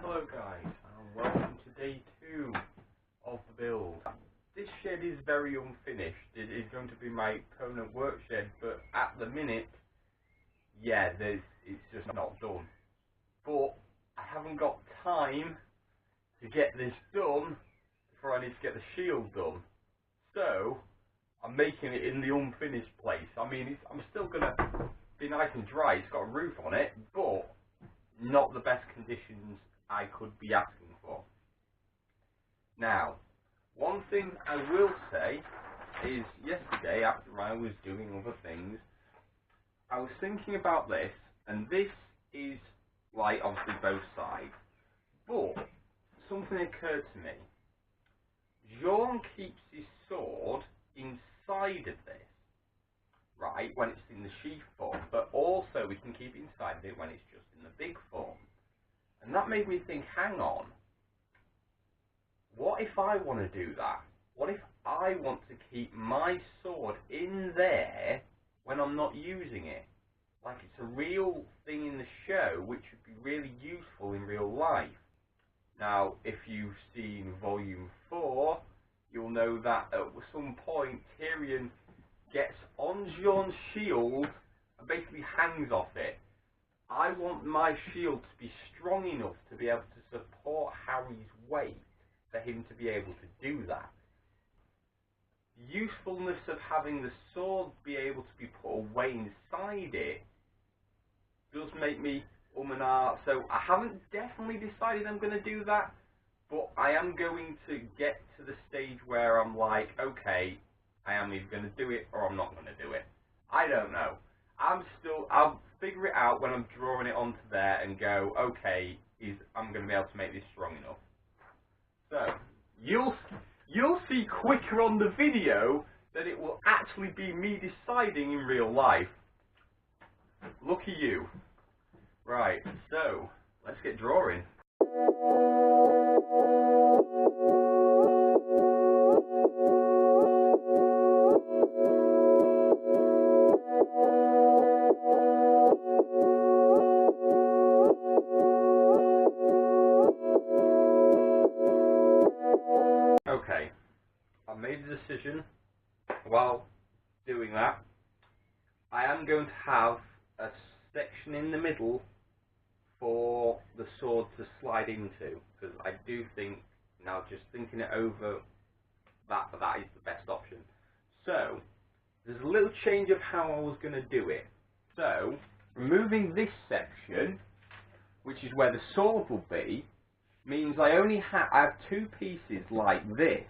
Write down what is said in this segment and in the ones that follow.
Hello guys, and welcome to day 2 of the build. This shed is very unfinished. It is going to be my permanent work shed, but at the minute, yeah, it's just not done. But I haven't got time to get this done before I need to get the shield done. So, I'm making it in the unfinished place. I mean, I'm still going to be nice and dry. It's got a roof on it, but not the best conditions I could be asking for. Now, one thing I will say is yesterday, after I was doing other things, I was thinking about this, and this is like obviously both sides, but something occurred to me. Jaune keeps his sword inside of this, right, when it's in the sheath form, but also we can keep it inside of it when it's just in the big form. And that made me think, hang on, what if I want to do that? What if I want to keep my sword in there when I'm not using it? Like it's a real thing in the show, which would be really useful in real life. Now, if you've seen Volume 4, you'll know that at some point Tyrion gets on Jaune's shield and basically hangs off it. I want my shield to be strong enough to be able to support Harry's weight for him to be able to do that. The usefulness of having the sword be able to be put away inside it does make me and ah. So I haven't definitely decided I'm going to do that, but I am going to get to the stage where I'm like, okay, I am either going to do it or I'm not going to do it. I don't know. I'll figure it out when I'm drawing it onto there and go, okay, I'm going to be able to make this strong enough. So, you'll see quicker on the video that it will actually be me deciding in real life. Lucky you. Right, so, let's get drawing. Okay, I made a decision while doing that. I am going to have a section in the middle for the sword to slide into, because I do think, now just thinking it over, that is the best option. So, there's a little change of how I was going to do it. So, removing this section, which is where the sword will be, means I only have two pieces like this.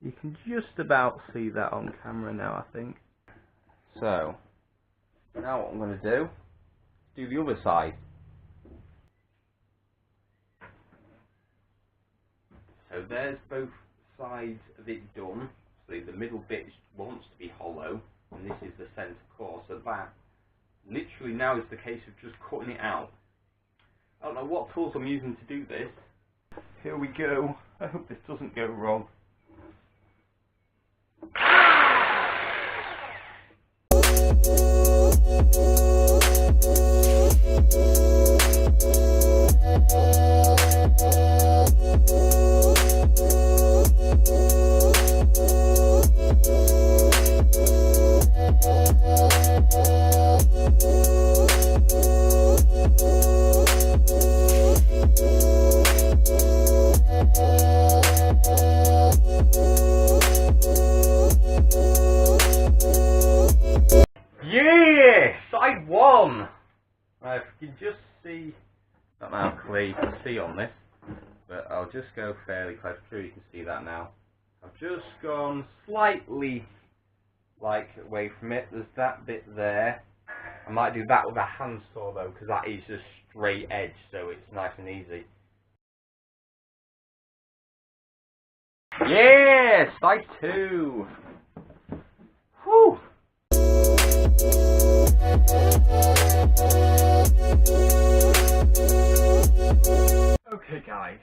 You can just about see that on camera now, I think. So, now what I'm going to do the other side. So there's both sides of it done. So the middle bit wants to be hollow, and this is the centre core. So that literally now is the case of just cutting it out. I don't know what tools I'm using to do this. Here we go. I hope this doesn't go wrong. Yes! I won! Right, if you can just see, I don't know how clear you can see on this, but I'll just go fairly close. I'm sure you can see that now. I've just gone slightly away from it. There's that bit there. I might do that with a handsaw though, because that is just straight edge, so it's nice and easy. Yes! Side 2! Whew! Okay guys,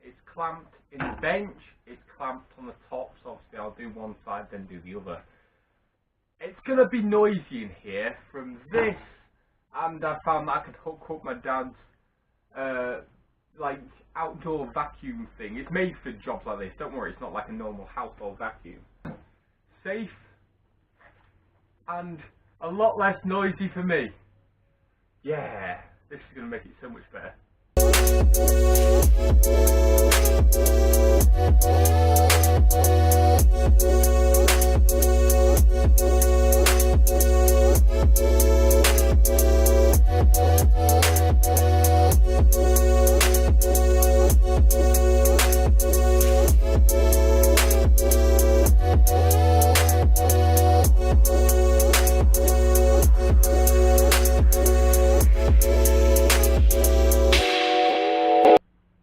it's clamped in the bench, it's clamped on the top, so obviously I'll do one side then do the other. It's going to be noisy in here from this, and I found that I could hook up my dad's like outdoor vacuum thing. It's made for jobs like this, don't worry, it's not like a normal household vacuum. Safe and a lot less noisy for me. Yeah, this is going to make it so much better.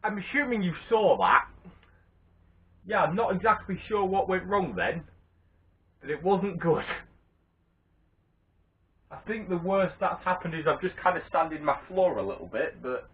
I'm assuming you saw that. Yeah, I'm not exactly sure what went wrong then, but it wasn't good. I think the worst that's happened is I've just kind of sanded my floor a little bit, but...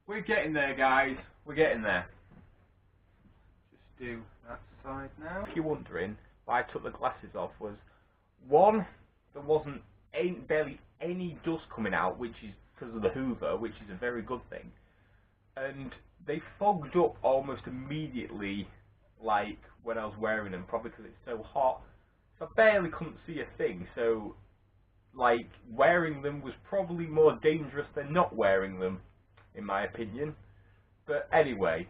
We're getting there, guys. We're getting there. Just do that side now. If you're wondering why I took the glasses off, was one, there wasn't barely any dust coming out, which is because of the Hoover, which is a very good thing. And they fogged up almost immediately, like when I was wearing them, probably because it's so hot. So I barely couldn't see a thing. So, like, wearing them was probably more dangerous than not wearing them, in my opinion. But anyway.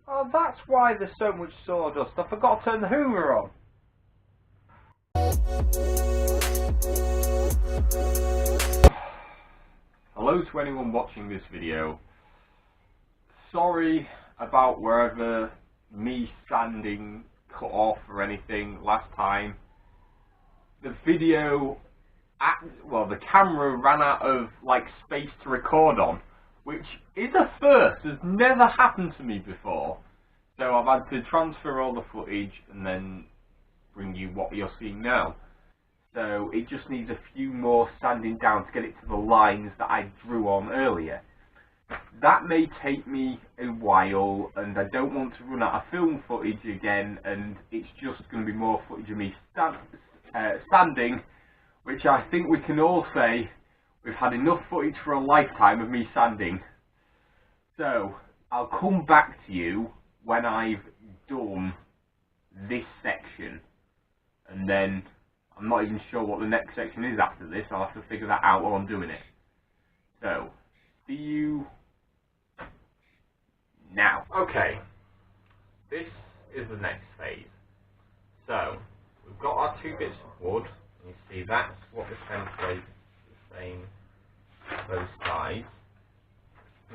Oh, that's why there's so much sawdust. I forgot to turn the Hoover on. Hello to anyone watching this video. Sorry about wherever me sanding cut off or anything last time. The video, the camera ran out of like space to record on, which is a first. Has never happened to me before. So I've had to transfer all the footage and then bring you what you're seeing now. So it just needs a few more sanding down to get it to the lines that I drew on earlier. That may take me a while, and I don't want to run out of film footage again, and it's just going to be more footage of me sanding, which I think we can all say we've had enough footage for a lifetime of me sanding. So I'll come back to you when I've done this section, and then I'm not even sure what the next section is after this. I'll have to figure that out while I'm doing it. So, see you now. Okay, this is the next phase. So, we've got our two bits of wood. You see that's what the template is saying those sides.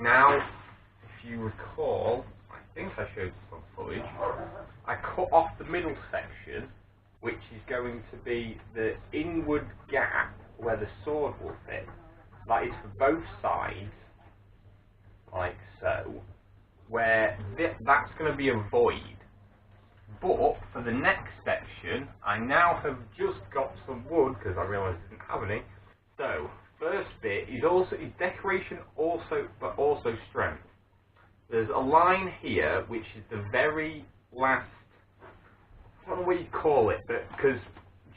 Now, if you recall, I think I showed some footage, I cut off the middle section, which is going to be the inward gap where the sword will fit. That is for both sides, like so, where that's going to be a void. But for the next section, I now have just got some wood, because I realised I didn't have any. So, first bit is decoration but also strength. There's a line here, which is the very last, I don't know what you call it, but because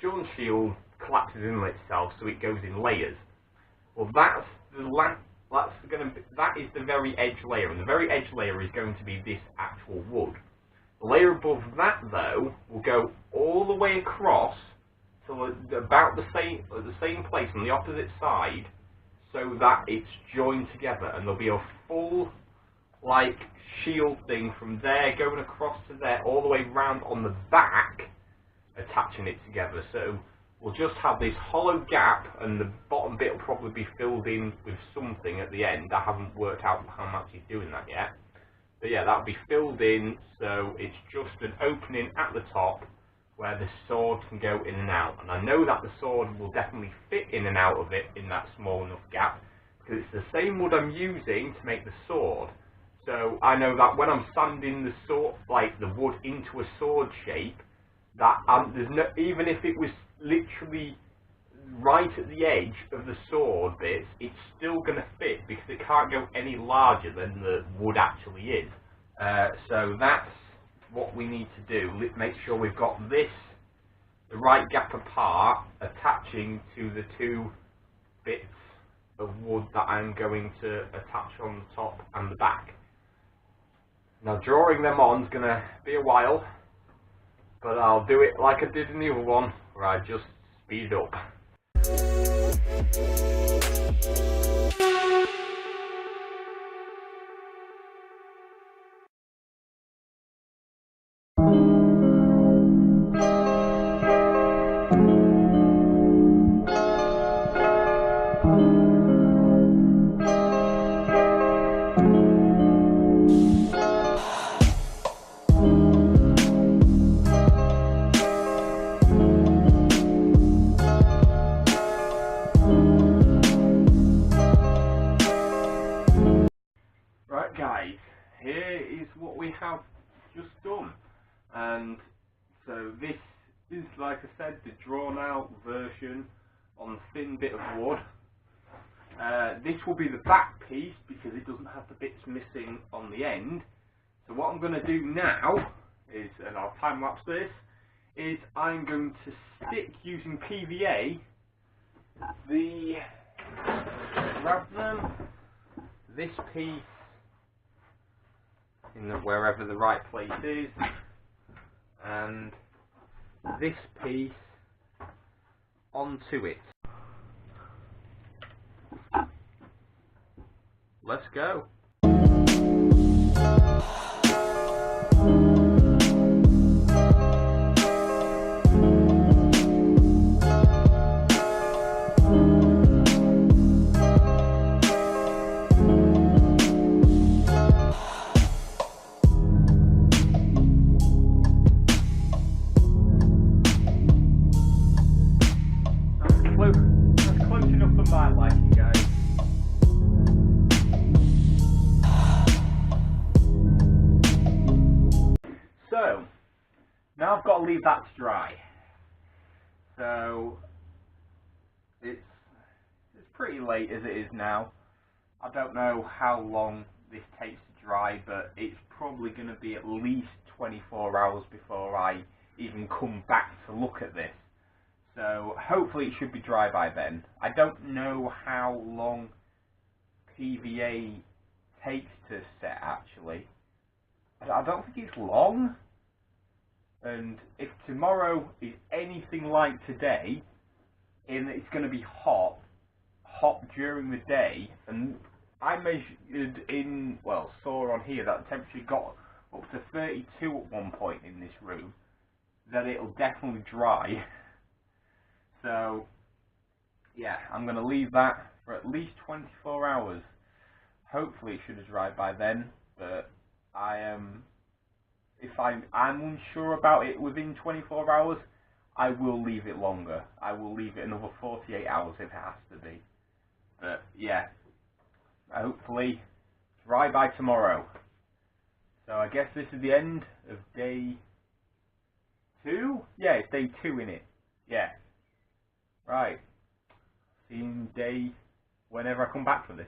Jaune Shield collapses in itself, so it goes in layers. Well, that is the very edge layer, and the very edge layer is going to be this actual wood. The layer above that, though, will go all the way across to about the same place on the opposite side, so that it's joined together, and there'll be a full, like, shield thing from there going across to there, all the way round on the back, attaching it together. So we'll just have this hollow gap, and the bottom bit will probably be filled in with something at the end. I haven't worked out how much he's doing that yet. But yeah, that'll be filled in, so it's just an opening at the top where the sword can go in and out. And I know that the sword will definitely fit in and out of it in that small enough gap, because it's the same wood I'm using to make the sword. So I know that when I'm sanding the sword, like the wood into a sword shape, that there's no, even if it was literally right at the edge of the sword bits, it's still going to fit, because it can't go any larger than the wood actually is. So that's what we need to do. Make sure we've got the right gap apart, attaching to the two bits of wood that I'm going to attach on the top and the back. Now, drawing them on is going to be a while, but I'll do it like I did in the other one, where I just speed it up. Right guys, here is what we have just done, and so this is, like I said, the drawn out version on the thin bit of wood. This will be the back piece because it doesn't have the bits missing on the end. So what I'm going to do now is, and I'll time lapse this, is I'm going to stick using PVA grab them, this piece in wherever the right place is, and this piece onto it. Let's go. That's close enough for my liking, guys. So, now I've got to leave that to dry. So, it's pretty late as it is now. I don't know how long this takes to dry, but it's probably going to be at least 24 hours before I even come back to look at this. So hopefully it should be dry by then. I don't know how long PVA takes to set actually. I don't think it's long. And if tomorrow is anything like today, in that it's going to be hot during the day, and I measured in, well, saw on here that the temperature got up to 32 at one point in this room, then it'll definitely dry. So, yeah, I'm going to leave that for at least 24 hours. Hopefully it should have dried by then, but if I'm unsure about it within 24 hours, I will leave it longer. I will leave it another 48 hours if it has to be. But yeah, hopefully dry by tomorrow. So I guess this is the end of day 2? Yeah, it's day 2 in it. Yeah. Right. See you in day whenever I come back for this.